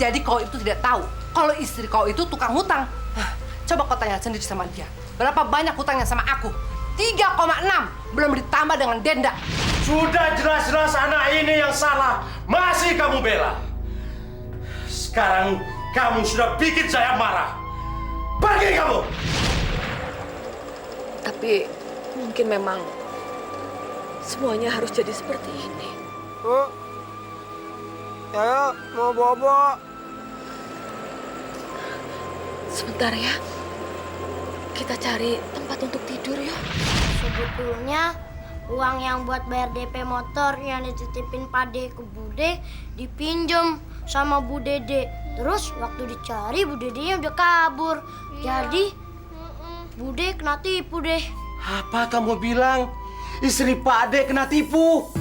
Jadi kau itu tidak tahu kalau istri kau itu tukang hutang. Coba kau tanya sendiri sama dia. Berapa banyak hutangnya sama aku? 3,6. Belum ditambah dengan denda. Sudah jelas-jelas anak ini yang salah. Masih kamu bela. Sekarang kamu sudah bikin saya marah. Pergi kamu! Tapi mungkin memang semuanya harus jadi seperti ini. Bu, Yoyo mau bobo. Sebentar ya. Kita cari tempat untuk tidur ya. Sebetulnya uang yang buat bayar DP motor yang dititipin Pade ke Bude dipinjam sama Bu Dede. Terus waktu dicari Bu Dedenya udah kabur. Jadi Bude kena tipu deh. Apa kamu bilang? Istri Pak Ade kena tipu?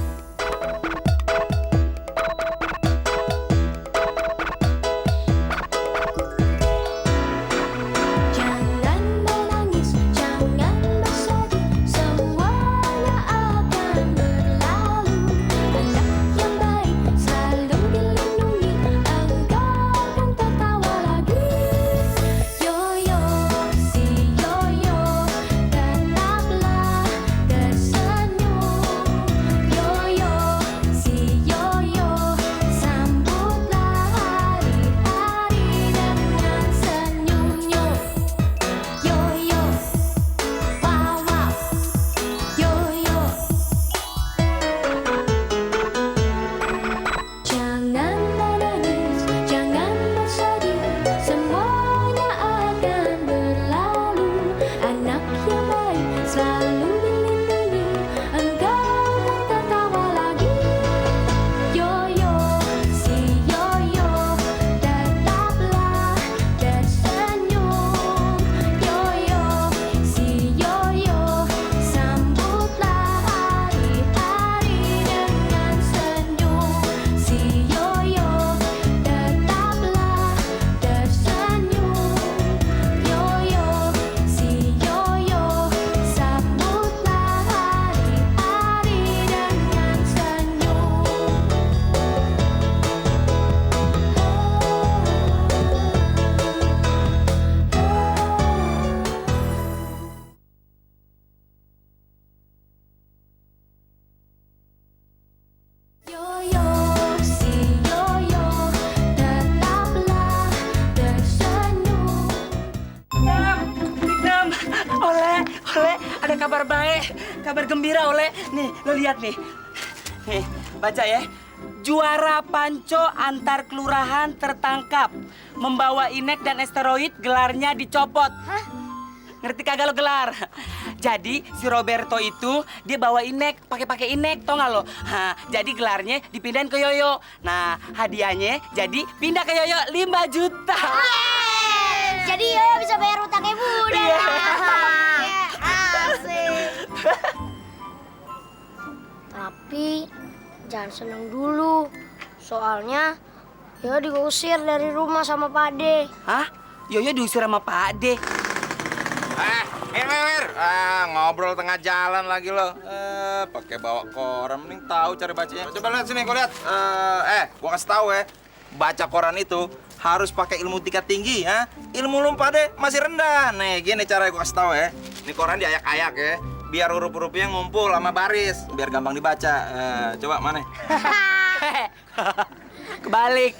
Jangan menangis, jangan bersedih, semuanya akan berlalu. Anak yang baik selalu dilindungi, engkau akan tertawa lagi. Yoyo, si Yoyo, tetaplah tersenyum. Yoyo, si Yoyo, sambutlah hari-hari dengan senyumnya. Yoyo, wow wow, Yoyo. Jangan menangis, jangan bersedih, semuanya akan berlalu. Anak yang baik selalu dilindungi, engkau akan tertawa lagi. Yoyo, si Yoyo, tetaplah tersenyum. Yoyo, si Yoyo, sambutlah hari-hari dengan senyum. Si Yoyo, tetaplah tersenyum. Yoyo, si Yoyo, sambutlah hari-hari dengan senyum. Yoyo, si Yoyo, tetaplah tersenyum. Nam, Oleh, ada kabar baik, kabar gembira, Oleh. Nih, lo lihat nih. Nih, baca ya. Juara panco antar kelurahan tertangkap. Membawa inek dan esteroid, gelarnya dicopot. Hah? Ngerti kagak lo gelar? Jadi si Roberto itu dia bawa inek, pakai inek, tau nggak lo? Jadi gelarnya dipindahin ke Yoyo. Nah, hadiahnya jadi pindah ke Yoyo 5 juta. Jadi Yoyo bisa bayar utangnya Bude. Iya. Asik. Tapi jangan seneng dulu. Soalnya Yoyo diusir dari rumah sama Pade. Hah? Yoyo diusir sama Pak Ade. Mir. Ngobrol tengah jalan lagi lo. Pakai bawa koran, mending tahu cara bacanya. Coba lihat sini, gua lihat. Gua kasih tahu ya. Baca koran itu harus pakai ilmu tingkat tinggi, ha? Ilmu lu Pade masih rendah. Nih, gini cara gua kasih tahu ya. Ini koran diayak-ayak ya. Biar huruf-hurufnya ngumpul sama baris, biar gampang dibaca. Coba mana? Kebalik.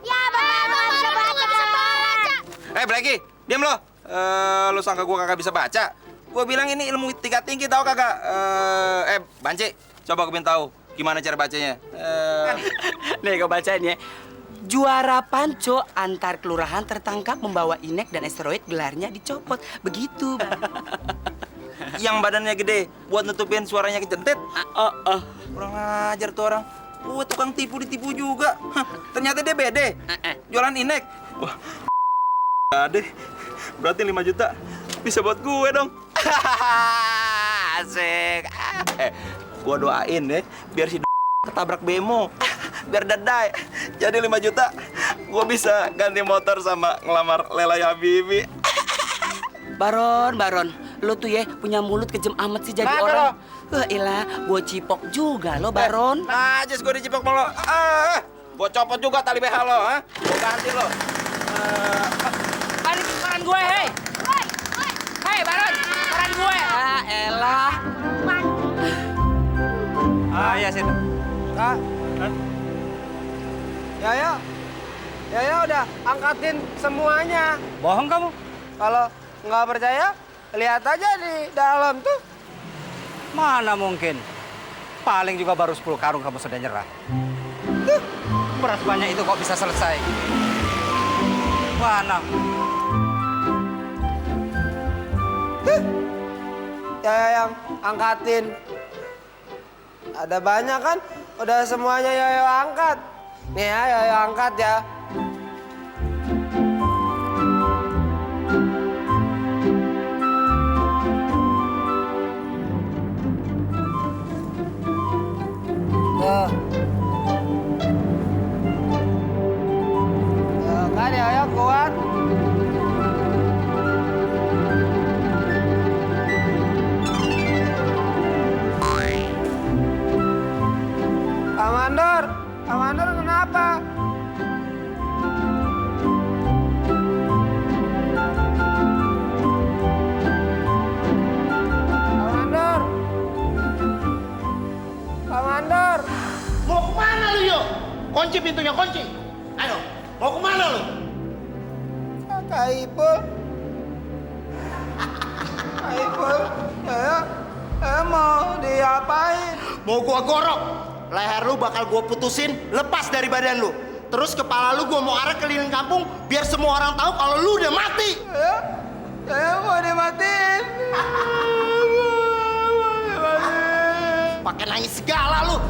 Ya, Bapak bisa baca. Blackie, diam lo. Lo sangka gua kagak bisa baca? Gua bilang ini ilmu tingkat tinggi, tahu kagak? Banci, coba gua pengen tahu gimana cara bacanya. Nih, gue bacain ya. Juara panco antar kelurahan tertangkap membawa inek dan esteroid, gelarnya dicopot. Begitu. Yang badannya gede buat nutupin suaranya kecentet. Kurang ajar tuh orang. Tukang tipu ditipu juga. Ternyata dia bede. Jualan inek. Wah, ade. Berarti 5 juta bisa buat gue dong. Asik. Gua doain ya biar si ketabrak bemo. Biar dadai. Jadi 5 juta gua bisa ganti motor sama ngelamar Lela Habibi. Baron, lo tuh ya punya mulut kejem amat sih jadi orang. Ilah, gue cipok juga lo, Baron. Najis gue dicipok mulu. Gue copot juga tali BH lo, ha? Gue ganti lo. Balik koran gue, hei. Hei, Baron, koran gue. Ah, elah. Iya sini. Kak. Ya udah angkatin semuanya. Bohong kamu. Kalau nggak percaya, lihat aja di dalam tuh. Mana mungkin? Paling juga baru 10 karung kamu sudah nyerah. Beras banyak itu kok bisa selesai? Mana? Ya yang angkatin. Ada banyak kan? Udah semuanya Yoyo angkat. Nih ya, Yoyo angkat ya. Tuh. Tuh kan Yoyo kuat. Kak Mandor kenapa? Kak Mandor. Mau kemana lu, Yo? Kunci pintunya, kunci. Ayo, mau kemana lu? Kak Ipul. Kak Ipul. Ya mau diapain? Mau gua gorok. Leher lu bakal gua putusin, lepas dari badan lu. Terus kepala lu gua mau arah keliling kampung biar semua orang tahu kalau lu udah mati. Saya mau dimatiin. Pakai nangis segala lu.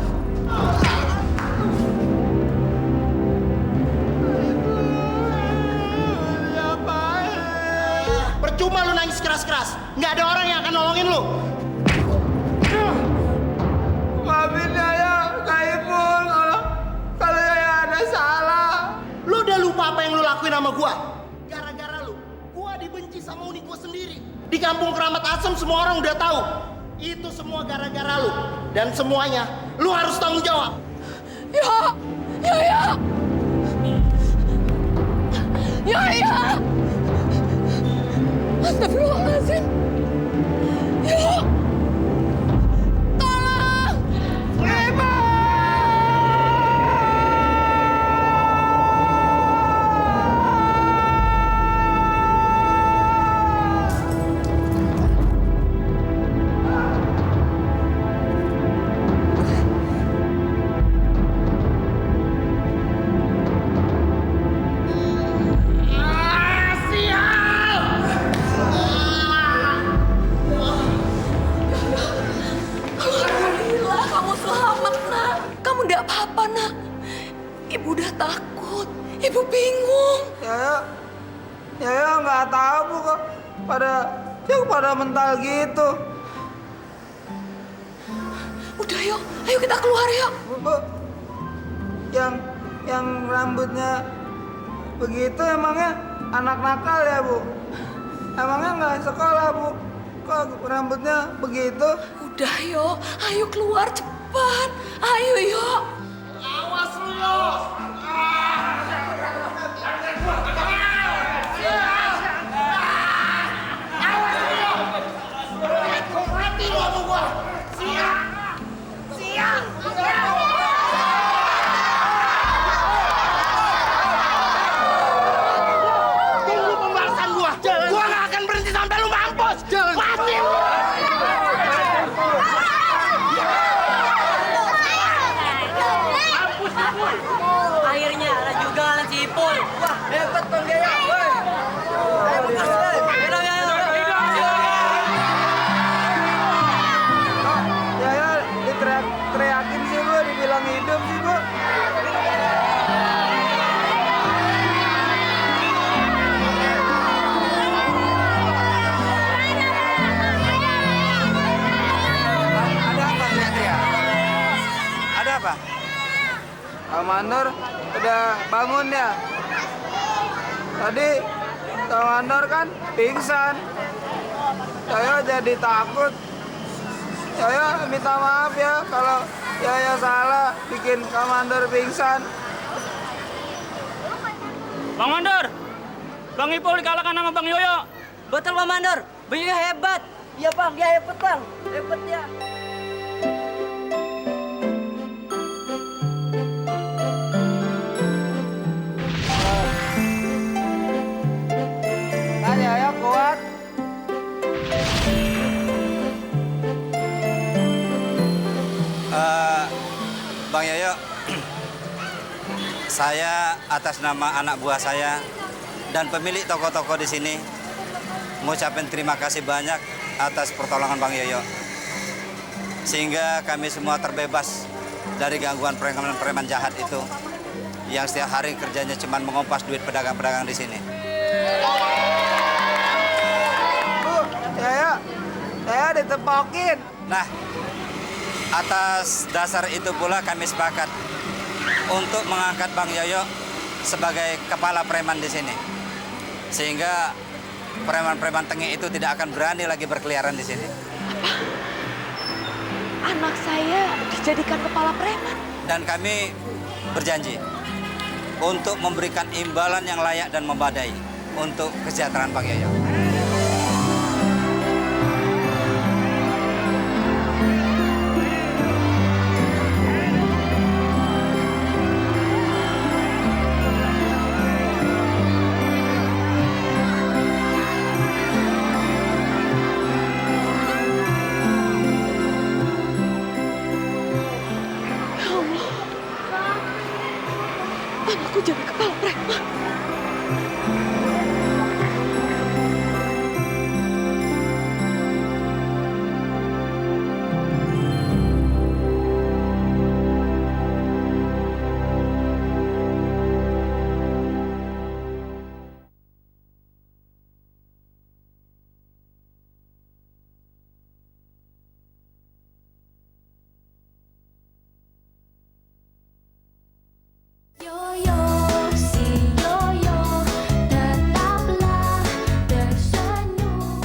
Percuma lu nangis keras-keras. Nggak ada orang yang akan nolongin lu. Maafin saya, Kak Ipul. Kalau saya ada salah. Lu udah lupa apa yang lu lakuin sama gua? Gara-gara lu, gua dibenci sama uni gua sendiri. Di kampung Keramat Asem semua orang udah tahu. Itu semua gara-gara lu. Dan semuanya, lu harus tanggung jawab. Ya. Astagfirullahaladzim. Ya. Tolong. Alhamdulillah kamu selamat, nak. Kamu tidak apa-apa, nak. Ibu udah takut. Ibu bingung. Ya nggak tahu Bu kok pada mental gitu. Udah yuk, ayo kita keluar yuk. Bu, yang rambutnya begitu emangnya anak nakal ya Bu? Emangnya nggak sekolah Bu? Kok rambutnya begitu? Udah yuk, ayo keluar cepat. Ayo yuk. Awas lu, Yo. Mati lu sama gua. Siap. Tunggu pembalasan gua. Gua nggak akan berhenti sampai lu mampus. Mati lu. Akhirnya ada juga lah si Ipul. Wah, hebat Bang Jaya. Ya diteriakin sih Bu, dibilang hidup sih Bu. Ada apa teriak-teriak? Ada apa? Kak Mandor udah bangun ya? Tadi Kak Mandor kan pingsan. Saya jadi takut. Saya minta maaf ya kalau saya salah bikin Kak Mandor pingsan. Bang Mandor, Bang Ipul dikalahkan sama Bang Yoyo. Betul, Bang Mandor. Bang Yoyo hebat. Iya, Bang. Dia hebat, Bang. Hebat dia. Ayo, ayo kuat. Bang Yoyo, saya atas nama anak buah saya dan pemilik toko-toko di sini mengucapkan terima kasih banyak atas pertolongan Bang Yoyo. Sehingga kami semua terbebas dari gangguan preman-preman jahat itu yang setiap hari kerjanya cuma mengompas duit pedagang-pedagang di sini. Saya ditepokin. Nah, atas dasar itu pula kami sepakat untuk mengangkat Bang Yoyo sebagai kepala preman di sini. Sehingga preman-preman tengik itu tidak akan berani lagi berkeliaran di sini. Anak saya dijadikan kepala preman. Dan kami berjanji untuk memberikan imbalan yang layak dan memadai untuk kesejahteraan Bang Yoyo. Anakku jadi kepala preman. Yoyo, si Yoyo, tetaplah tersenyum.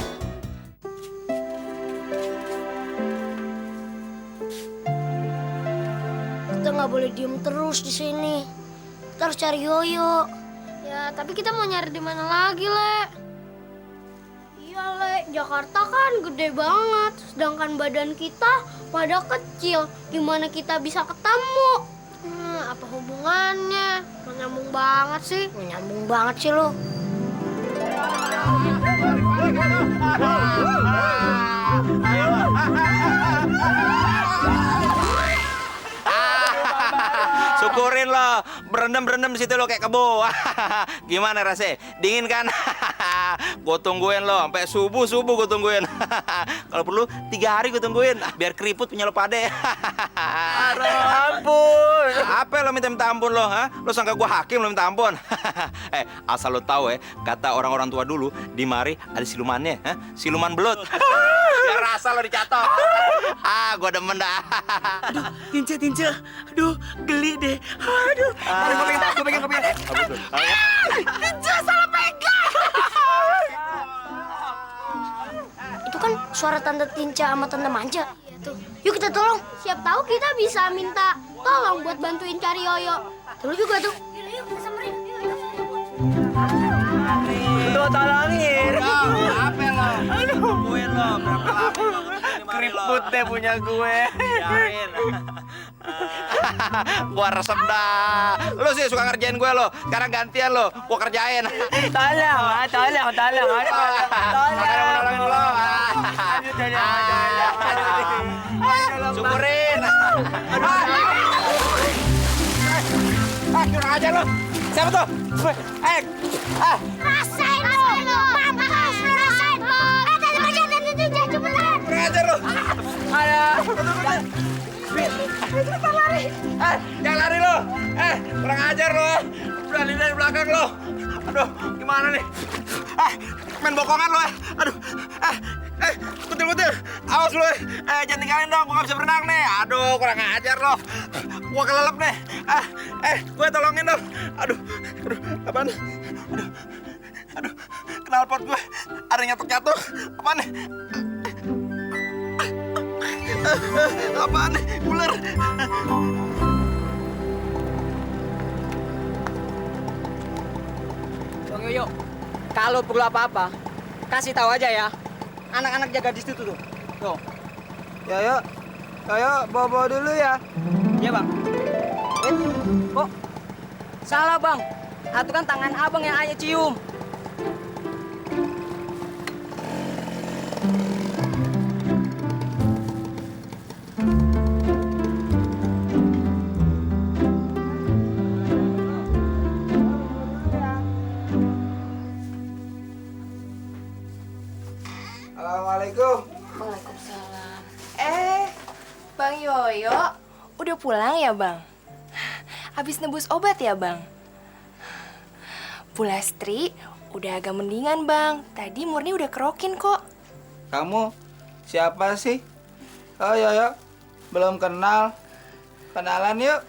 Kita nggak boleh diem terus di sini. Kita harus cari Yoyo. Ya, tapi kita mau nyari di mana lagi, Le? Iya, Le. Jakarta kan gede banget. Sedangkan badan kita pada kecil. Gimana kita bisa ketemu? Apa hubungannya? Nggak nyambung banget sih. Nggak nyambung banget sih lo. Syukurin lo, berendam di situ lo kayak kebo. Gimana rasanya? Dingin kan? Gue tungguin lo sampai subuh gue tungguin. Kalau perlu 3 hari gue tungguin, biar keriput punya lo pade. Aduh, ampun. Apa lo minta ampun lo? Lo sangka gue hakim lo minta ampun? Asal lo tahu kata orang-orang tua dulu di mari ada silumannya, siluman belut. Biar rasa lo dicatok. Gue demen dah. Aduh, Tince. Aduh, geli deh. Aduh. Gue pegang. Tinja salah pegang. Itu kan suara Tante Tinca sama Tante Manja. Tuh. Yuk kita tolong. Siap tahu kita bisa minta tolong buat bantuin cari Yoyo. Dulu juga tuh. Yuk kita samperin. Tuh, tolongin. Apa lo? Tungguin lo, berapa lama lo? Keriput deh punya gue. Biarin. Gua resep dah. Lu sih suka ngerjain gue lo. Sekarang gantian lo, gua kerjain. Tolong. Nolongin lo. Syukurin. Kurang aja lo. Siapa tuh? Rasain lo. Mampus rasain. Tante Manja, Tante Tinja, cepetan. Kurang aja lo. Jangan lari lo. Kurang ajar lo. Berani dari belakang lo. Aduh, gimana nih? Main bokongan lo. Aduh. Kutil. Awas lo. Jangan tinggalin dong. Gua nggak bisa berenang nih. Aduh, kurang ajar lo. Gua kelelep nih. Gue tolongin dong. Aduh. Apaan? Aduh. Knalpot gue. Ada yang nyatuk. Apaan nih? Apaan nih? Ular. Yoyo, kalau perlu apa-apa, kasih tahu aja ya. Anak-anak jaga di situ tuh. Tuh. Yoyo, bawa dulu ya. Iya, Bang. Kok? Salah, Bang. Itu kan tangan abang yang ayah cium. Assalamualaikum. Waalaikumsalam. Bang Yoyo, udah pulang ya, Bang? Habis nebus obat ya, Bang? Bu Lastri udah agak mendingan, Bang. Tadi Murni udah kerokin kok. Kamu siapa sih? Oh Yoyo, belum kenal. Kenalan yuk.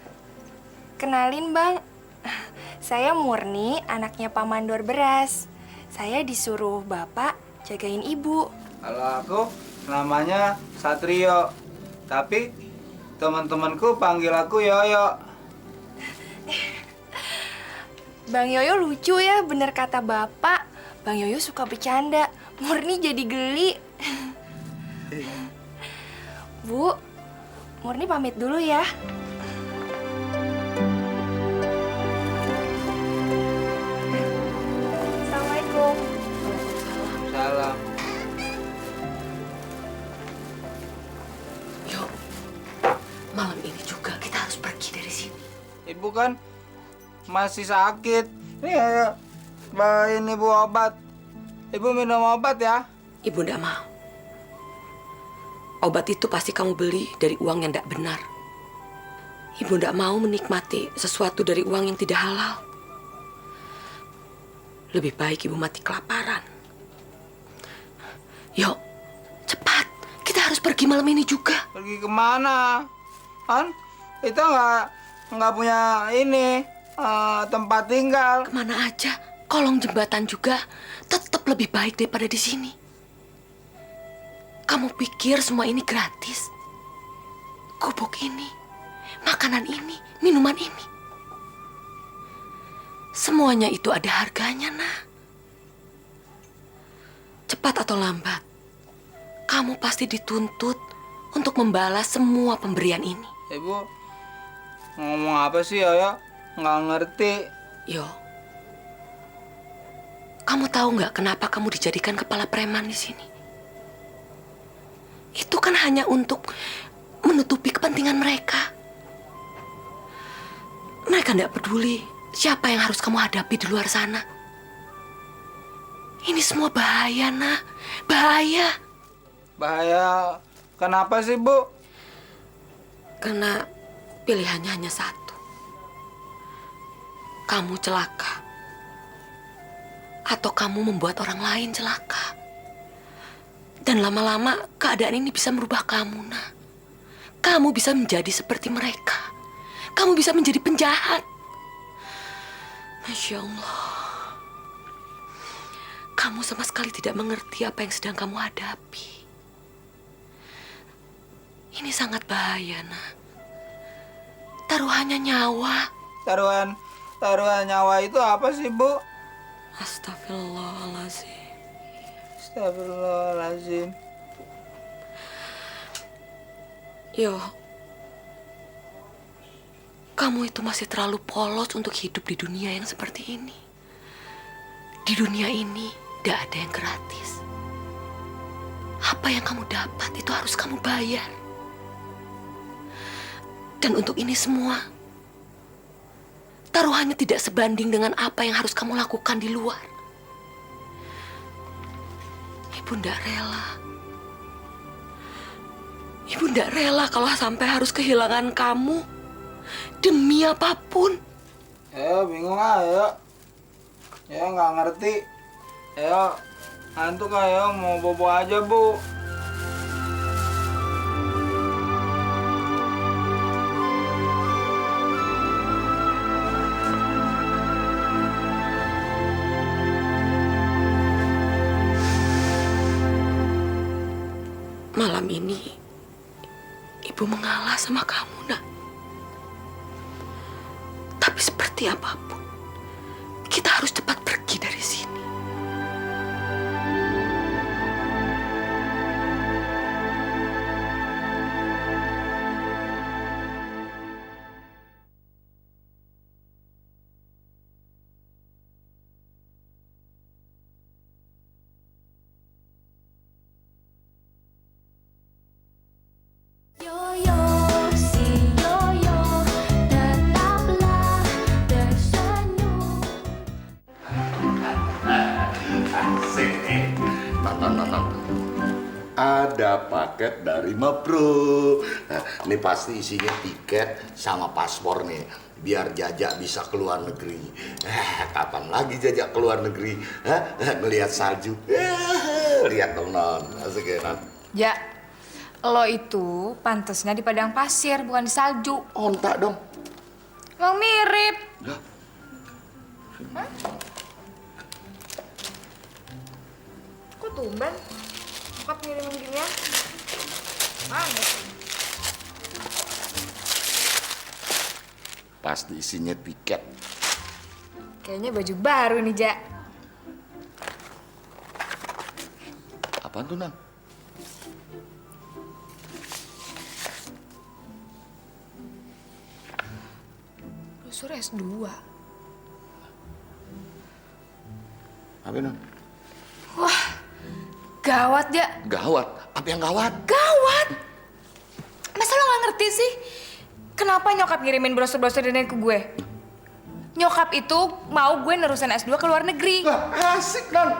Kenalin, Bang. Saya Murni, anaknya Pak Mandor Beras. Saya disuruh Bapak jagain Ibu. Kalau aku namanya Satrio. Tapi teman-temanku panggil aku Yoyo. Bang Yoyo lucu ya, bener kata Bapak. Bang Yoyo suka bercanda. Murni jadi geli. Bu, Murni pamit dulu ya. Assalamualaikum. Salam. Yuk, malam ini juga kita harus pergi dari sini. Ibu kan masih sakit. Ini Yoyo, bawain ibu obat. Ibu minum obat ya. Ibu ndak mau. Obat itu pasti kamu beli dari uang yang tidak benar. Ibu ndak mau menikmati sesuatu dari uang yang tidak halal. Lebih baik ibu mati kelaparan. Yuk, cepat. Kita harus pergi malam ini juga. Pergi kemana? Kan kita nggak punya ini tempat tinggal. Kemana aja? Kolong jembatan juga tetap lebih baik daripada di sini. Kamu pikir semua ini gratis? Gubuk ini, makanan ini, minuman ini. Semuanya itu ada harganya, Nak. Cepat atau lambat, kamu pasti dituntut untuk membalas semua pemberian ini. Ibu ngomong apa sih Yoyo? Nggak ngerti. Yo, kamu tahu nggak kenapa kamu dijadikan kepala preman di sini? Itu kan hanya untuk menutupi kepentingan mereka. Mereka nggak peduli siapa yang harus kamu hadapi di luar sana. Ini semua bahaya, Nak. Bahaya. Bahaya kenapa sih, Bu? Karena pilihannya hanya satu. Kamu celaka. Atau kamu membuat orang lain celaka. Dan lama-lama keadaan ini bisa merubah kamu, Nak. Kamu bisa menjadi seperti mereka. Kamu bisa menjadi penjahat. Masya Allah. Kamu sama sekali tidak mengerti apa yang sedang kamu hadapi. Ini sangat bahaya, Nak. Taruhannya nyawa. Taruhan nyawa itu apa sih, Bu? Astagfirullahaladzim. Astagfirullahaladzim. Yo, kamu itu masih terlalu polos untuk hidup di dunia yang seperti ini. Di dunia ini, tidak ada yang gratis. Apa yang kamu dapat itu harus kamu bayar. Dan untuk ini semua, taruhannya tidak sebanding dengan apa yang harus kamu lakukan di luar. Ibu ndak rela. Ibu ndak rela kalau sampai harus kehilangan kamu demi apapun. Bingung ayo. Ya nggak ngerti. Ayo, ngantuk ayo mau bobo aja, Bu. Malam ini, Ibu mengalah sama kamu, Nak. Tapi seperti apapun, kita harus cepat pergi dari sini. Non. Ada paket dari Mapro. Nah, ini pasti isinya tiket sama paspor nih. Biar Jajak bisa keluar negeri. Kapan lagi Jajak keluar negeri? Ngelihat salju. Lihat dong, Non. Asik ya, Non? Ya, lo itu pantesnya di padang pasir, bukan di salju. Ontak dong. Emang mirip. Lah. Hah? Kok tumben? Kok ngirimin ginian? Mana? Pasti isinya tiket. Kayaknya baju baru nih, Ja. Apaan tuh, Non? Lu suruh S2. Apa, Non? Wah, gawat, Ja. Gawat. Apa yang gawat? Gawat! Masa lo gak ngerti sih? Kenapa nyokap ngirimin brosur-brosur ini ke gue? Nyokap itu mau gue nerusin S2 ke luar negeri. Wah, asik, Non.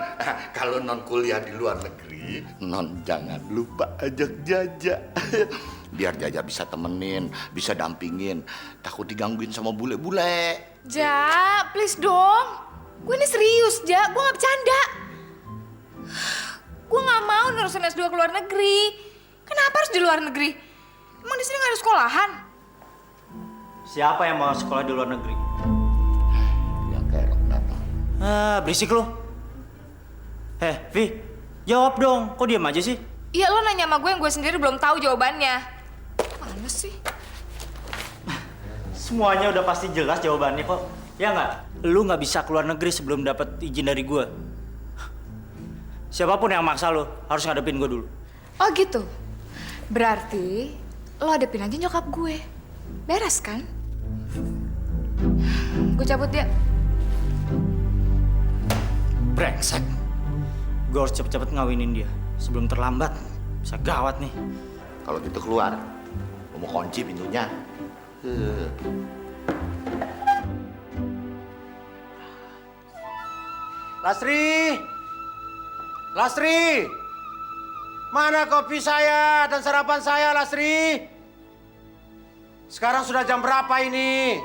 Kalau Non kuliah di luar negeri, Non jangan lupa ajak Jajak. Biar Jajak bisa temenin, bisa dampingin. Takut digangguin sama bule-bule. Ja, please dong. Gue ini serius, Ja. Gue gak bercanda. Gue gak mau nerusin S2 ke luar negeri. Kenapa harus di luar negeri? Emang di sini gak ada sekolahan? Siapa yang mau sekolah di luar negeri? Yang kerok datang. Berisik lo. Vi, jawab dong. Kok diam aja sih? Iya, lo nanya sama gue yang gue sendiri belum tahu jawabannya. Mana sih? Semuanya udah pasti jelas jawabannya kok. Ya nggak? Lu nggak bisa keluar negeri sebelum dapat izin dari gue. Siapapun yang maksa lo harus ngadepin gue dulu. Oh gitu? Berarti lo hadapin aja nyokap gue. Beres kan? Gue cabut ya. Brengsek. Gue harus cepet-cepet ngawinin dia sebelum terlambat. Bisa gawat nih. Kalau gitu keluar. Gue mau kunci pintunya. Lastri! Lastri! Mana kopi saya dan sarapan saya, Lastri? Sekarang sudah jam berapa ini?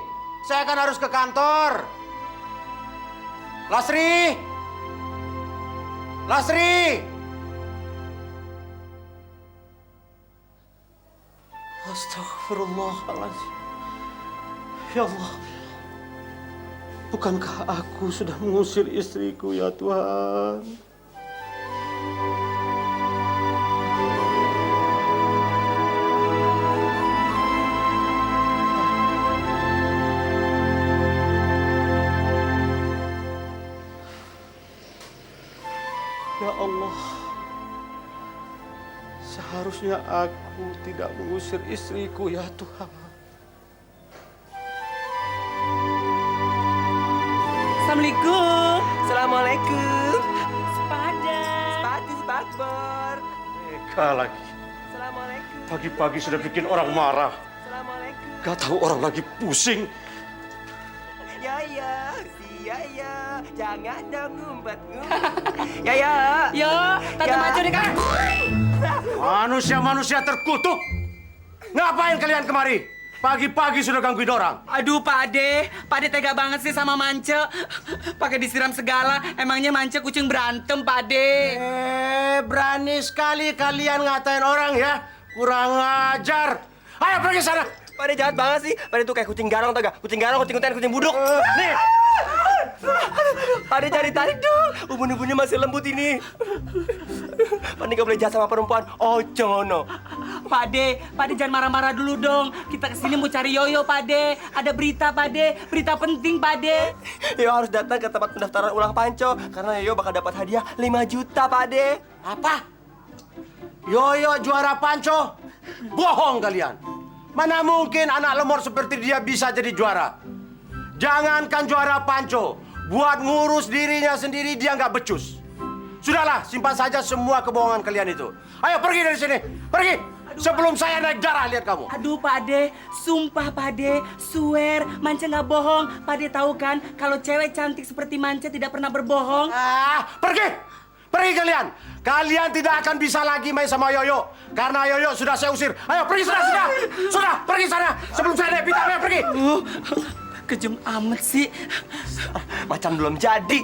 Saya kan harus ke kantor. Lastri! Lastri! Astagfirullahaladzim. Ya Allah. Bukankah aku sudah mengusir istriku, ya Tuhan? Ya Allah, seharusnya aku tidak mengusir istriku, ya Tuhan. Assalamualaikum. Assalamualaikum. Sepatu. Eka lagi. Assalamualaikum. Pagi-pagi sudah bikin orang marah. Assalamualaikum. Gak tahu orang lagi pusing. Ya, jangan dong ngumpet-ngumpet. Ya. Tante maju deh, Kak. Manusia-manusia terkutuk. Ngapain kalian kemari? Pagi-pagi sudah gangguin orang. Aduh, Pak Ade tega banget sih sama Mance. Pakai disiram segala, emangnya Mance kucing berantem, Pak Ade. Berani sekali kalian ngatain orang ya. Kurang ajar. Ayo pergi sana. Pak Ade jahat banget sih. Pak Ade tuh kayak kucing garong, tau gak? Kucing garong, kucing kutan, kucing buduk. Nih. Pak Ade cari tarik dong. Ubun-ubunnya masih lembut ini. Pak Ade gak boleh jahat sama perempuan. Oh, ngono. Pak Ade jangan marah-marah dulu dong. Kita kesini mau cari Yoyo, Pak Ade. Ada berita, Pak Ade. Berita penting, Pak Ade. Yoyo harus datang ke tempat pendaftaran ulang Panco. Karena Yoyo bakal dapat hadiah 5 juta, Pak Ade. Apa? Yoyo juara Panco? Bohong kalian. Mana mungkin anak lemor seperti dia bisa jadi juara? Jangankan juara Panco, buat ngurus dirinya sendiri dia nggak becus. Sudahlah, simpan saja semua kebohongan kalian itu. Ayo pergi dari sini, pergi. Sebelum saya naik darah lihat kamu. Aduh, Pak Ade, sumpah Pak Ade, swear, Mance nggak bohong. Pak Ade tahu kan, kalau cewek cantik seperti Mance tidak pernah berbohong. Pergi! Pergi kalian. Kalian tidak akan bisa lagi main sama Yoyo. Karena Yoyo sudah saya usir. Ayo pergi sudah. Sudah, pergi sana. Sebelum saya naik pitam, ayo pergi. Kejam amat sih. Macan belum jadi.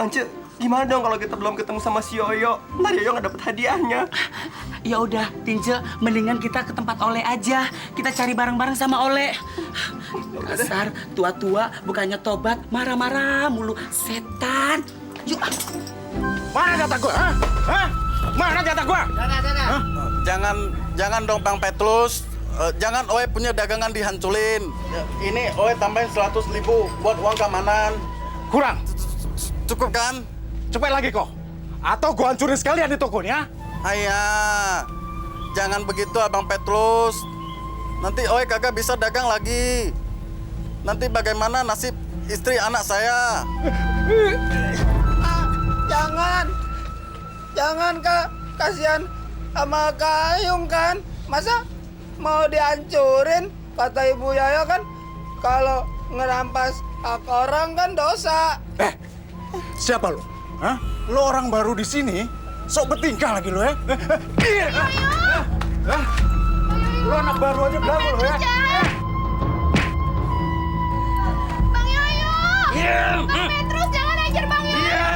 Ance, gimana dong kalau kita belum ketemu sama si Yoyo? Ntar Yoyo nggak dapet hadiahnya. Ya udah, Tince, mendingan kita ke tempat Oleh aja. Kita cari bareng-bareng sama Oleh. Dasar tua-tua bukannya tobat, marah-marah mulu. Setan. Yuk. Mana jatah gua? Hah? Mana jatah gua? Jangan dong Bang Petrus. Jangan Oe punya dagangan dihanculin. Ini Oe tambahin 100.000 buat uang keamanan. Kurang. Cukup kan? Cepet lagi kok. Atau gua hancurin sekalian di tokonya. Ayah, jangan begitu Abang Petrus. Nanti Oe kagak bisa dagang lagi. Nanti bagaimana nasib istri anak saya? Jangan Kak, kasihan sama Kak Ayung kan. Masa mau dihancurin? Kata Ibu Yaya kan kalau ngerampas hak orang kan dosa. Siapa lo? Hah? Lo orang baru di sini? Sok bertingkah lagi lo ya? Lo anak baru aja belagu lo ya? Bang Yoyo! Bang Petrus, jangan ajar Bang Yoyo!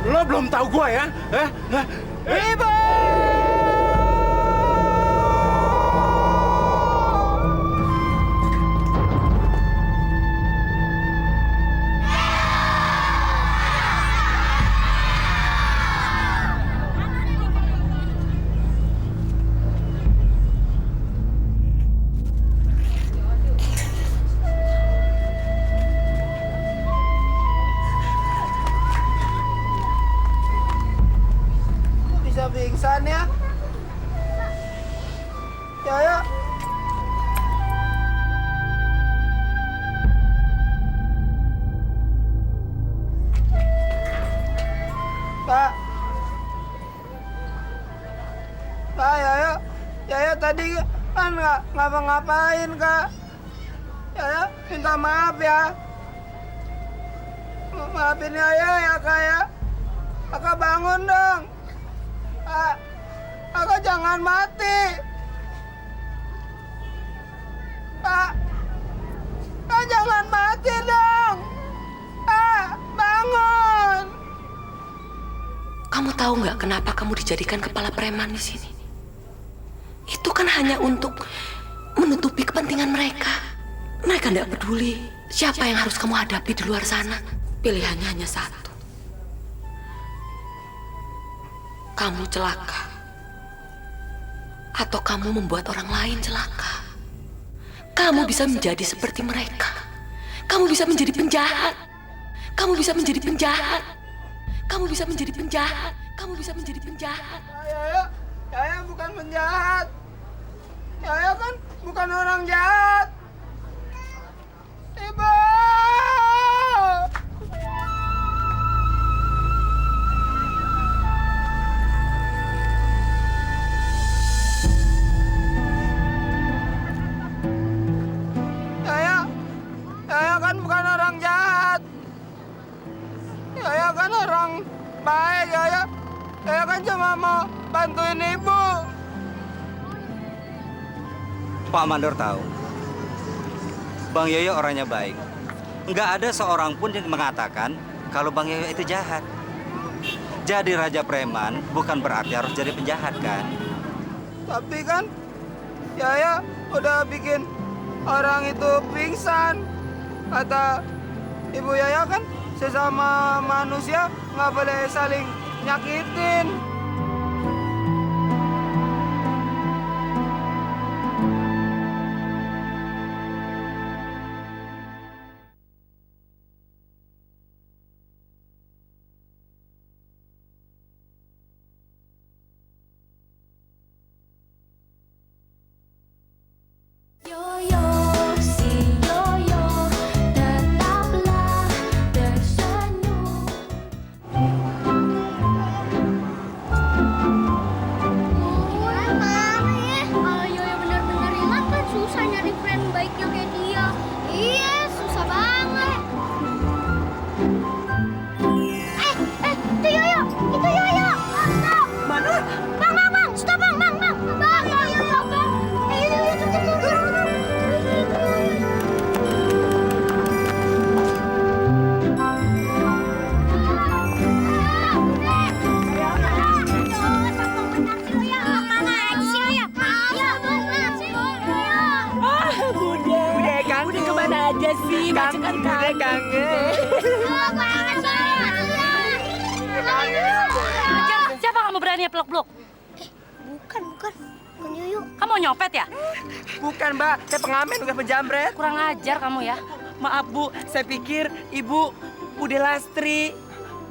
Lo belum tahu gua ya? Ibu! Bisa pingsan ya? Yaya. Pak. Pak, Yaya tadi kan nggak ngapa-ngapain, Kak. Yaya minta maaf ya. Maafin Yaya ya, Kak ya. Kakak bangun dong. Kakak jangan mati. Kak jangan mati dong. Bangun. Kamu tahu nggak kenapa kamu dijadikan kepala preman di sini? Itu kan hanya untuk menutupi kepentingan mereka. Mereka nggak peduli siapa yang harus kamu hadapi di luar sana. Pilihannya hanya satu. Kamu celaka. Atau kamu membuat orang lain celaka. Kamu bisa menjadi seperti mereka. Kamu bisa menjadi penjahat. Kamu bisa menjadi penjahat. Kamu bisa menjadi penjahat. Kamu bisa menjadi penjahat. Yaya bukan penjahat. Yaya kan bukan orang jahat. Ibu! Yaya kan bukan orang jahat. Yaya kan orang baik, Yaya kan cuma mau bantuin Ibu. Pak Mandor tahu, Bang Yoyo orangnya baik. Nggak ada seorang pun yang mengatakan kalau Bang Yoyo itu jahat. Jadi raja preman bukan berarti harus jadi penjahat kan? Tapi kan Yaya udah bikin orang itu pingsan. Kata Ibu Yaya kan sesama manusia nggak boleh saling nyakitin. Yoyo, si Yoyo, tetaplah tersenyum. majikan kangen. Siapa kamu berani peluk-peluk? Bukan. Bukan Yoyo. Kamu mau nyopet ya? Bukan, Mbak. Saya pengamen, bukan penjamret. Kurang ajar kamu ya. Maaf, Bu. Saya pikir Ibu Bude Lastri.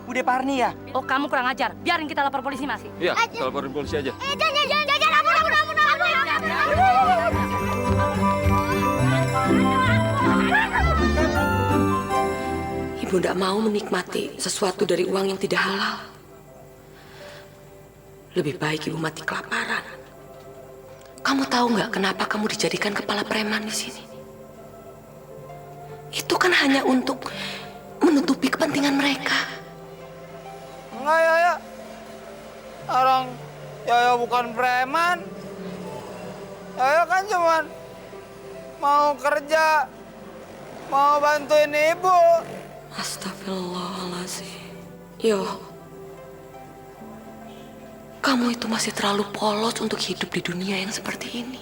Bude Parni ya? Oh, kamu kurang ajar. Biarin kita lapor polisi masih. Iya, kita laporin polisi aja. Jangan, ampun. Ibu tidak mau menikmati sesuatu dari uang yang tidak halal. Lebih baik ibu mati kelaparan. Kamu tahu nggak kenapa kamu dijadikan kepala preman di sini? Itu kan hanya untuk menutupi kepentingan mereka. Enggak, Yoyo. Orang Yoyo bukan preman. Yoyo kan cuman mau kerja, mau bantuin ibu. Astagfirullahaladzim. Yo, kamu itu masih terlalu polos untuk hidup di dunia yang seperti ini.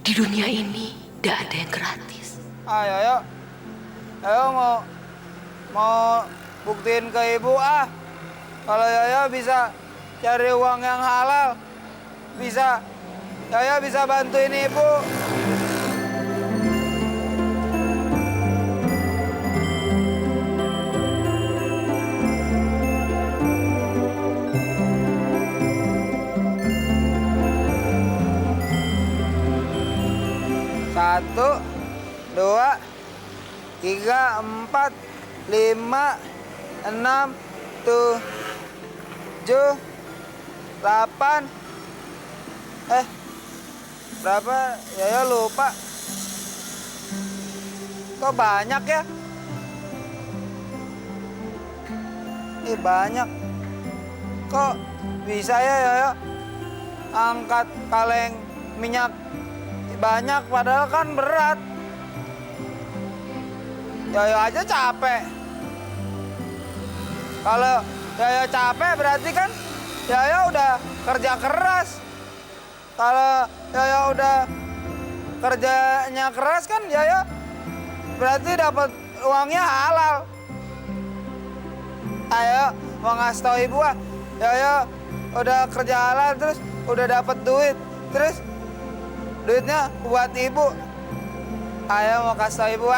Di dunia ini tidak ada yang gratis. Yoyo mau buktiin ke ibu kalau Yoyo bisa cari uang yang halal, Yoyo bisa bantuin ibu. Satu, 2, 3, 4, 5, 6, 7, 8. Berapa? Yoyo lupa. Kok banyak ya? Banyak. Kok bisa ya Yoyo angkat kaleng minyak banyak padahal kan berat. Yoyo aja capek. Kalau Yoyo capek berarti kan Yoyo udah kerja keras. Kalau Yoyo udah kerjanya keras kan Yoyo berarti dapat uangnya halal. Ayo mau ngasih tau ibu Yoyo udah kerja halal terus udah dapat duit. Terus duitnya buat ibu. Ayo mau kasih tau ibu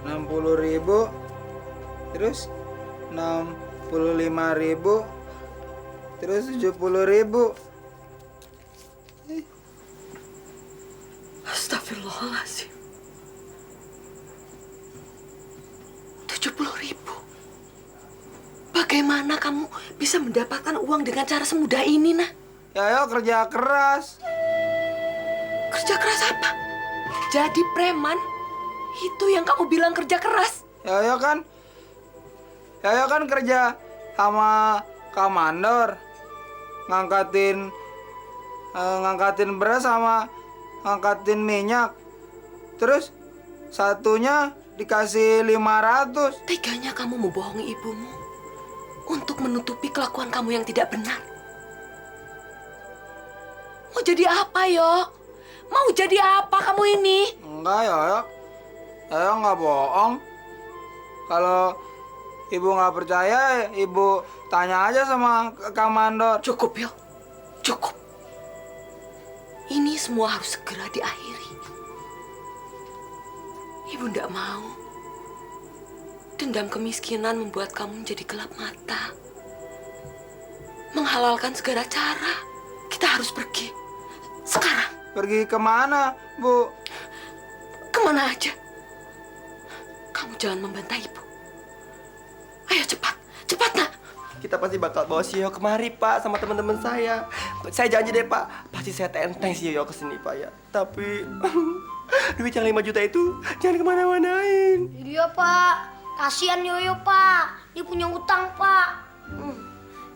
60.000, terus 65.000, terus 70.000. Astagfirullahaladzim. 70.000. Bagaimana kamu bisa mendapatkan uang dengan cara semudah ini, Nah? Yoyo kerja keras. Kerja keras apa? Jadi preman? Itu yang kamu bilang kerja keras? Yoyo kan kerja sama Kak Mandor. Ngangkatin beras sama ngangkatin minyak. Terus satunya dikasih 500. Teganya kamu membohongi ibumu untuk menutupi kelakuan kamu yang tidak benar. Mau jadi apa, Yo? Mau jadi apa kamu ini? Enggak, Yoyo. Yoyo nggak bohong. Kalau ibu nggak percaya, ibu tanya aja sama Kak Mandor. Cukup, Yo. Cukup. Ini semua harus segera diakhiri. Ibu tidak mau. Dendam kemiskinan membuat kamu menjadi gelap mata. Menghalalkan segala cara. Kita harus pergi. Sekarang. Pergi kemana, Bu? Kemana aja. Kamu jangan membantai ibu. Ayo cepat. Cepat, Nak. Kita pasti bakal bawa si Yoyo kemari, Pak, sama teman-teman saya. Saya janji deh, Pak. Pasti saya tenteng si Yoyo kesini, Pak, ya. Tapi duit yang 5 juta itu jangan kemana-manain. Iya, Pak. Kasihan Yoyo, Pak. Dia punya utang, Pak.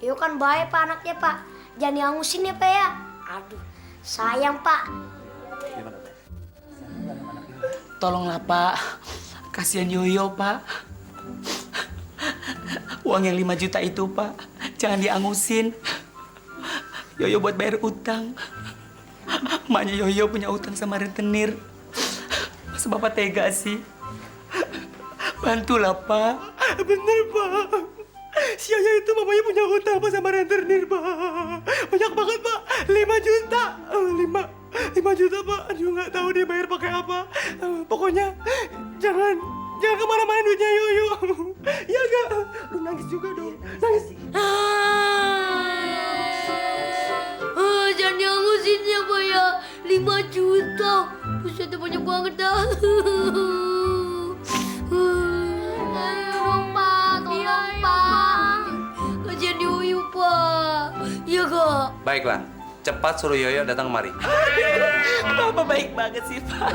Yoyo kan baik, Pak, anaknya, Pak. Jangan diangusin ya, Pak, ya. Aduh, sayang, Pak. Tolonglah, Pak. Kasihan Yoyo, Pak. Uang yang 5 juta itu, Pak, jangan diangusin. Yoyo buat bayar utang. Maknya Yoyo punya utang sama rentenir. Masa Bapak tega sih? Bantulah, Pak. Bener, Pak. Si Yoyo itu mamanya punya utang apa sama rentenir, Pak. Banyak banget, Pak. 5 juta. 5 juta, Pak. Aduh, nggak tahu dia bayar pakai apa. Pokoknya jangan kemana-mana duitnya Yoyo. Ya nggak? Lu nangis juga dong. Nangis. Jangan diangusin ya, Pak ya. 5 juta. Buset, banyak banget dah. Ayo dong, Pak. Tolong, Pak. Kasihan Yoyo, Pak. Iya, Kak? Baiklah, cepat suruh Yoyo datang kemari. Bapak baik banget sih, Pak.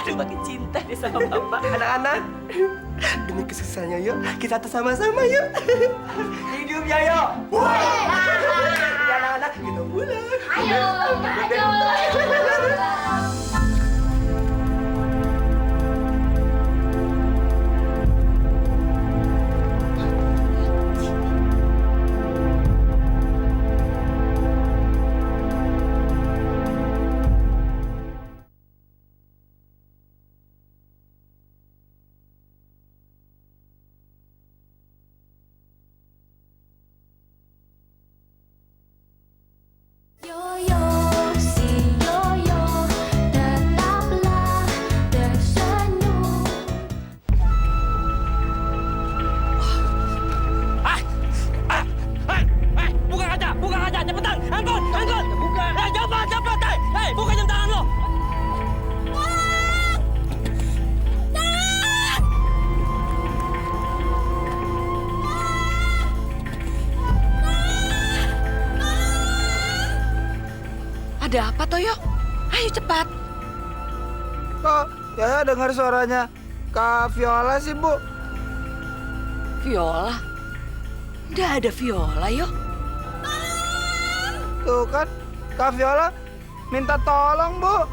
Aduh, makin cinta deh sama Bapak. Anak-anak, demi kesuksesannya yuk, kita atas sama-sama yuk. Hidup Yoyo. Ya anak-anak, kita pulang. Ayo. Ada apa, Toyo? Ayo cepat. Kok Yaya dengar suaranya Kak Viola sih, Bu? Viola? Nggak ada Viola, yo. Tuh kan, Kak Viola minta tolong, Bu.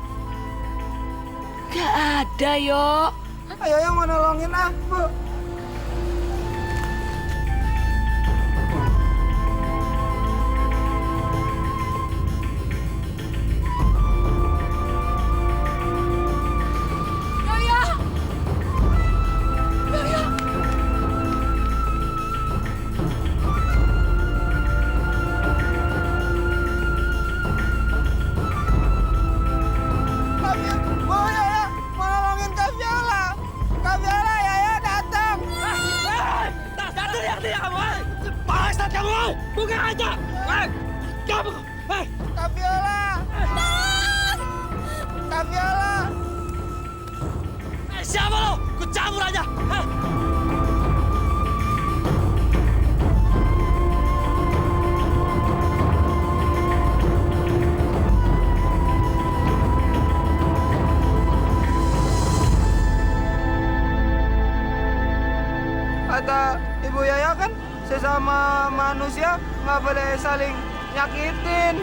Nggak ada, yo. Ayo yang mau nolongin Bu. Buka aja! Kamu! Kak Viola! Kak Viola! Siapa lo? Ku campur aja! Kata Ibu Yaya kan, sesama manusia nggak boleh saling nyakitin.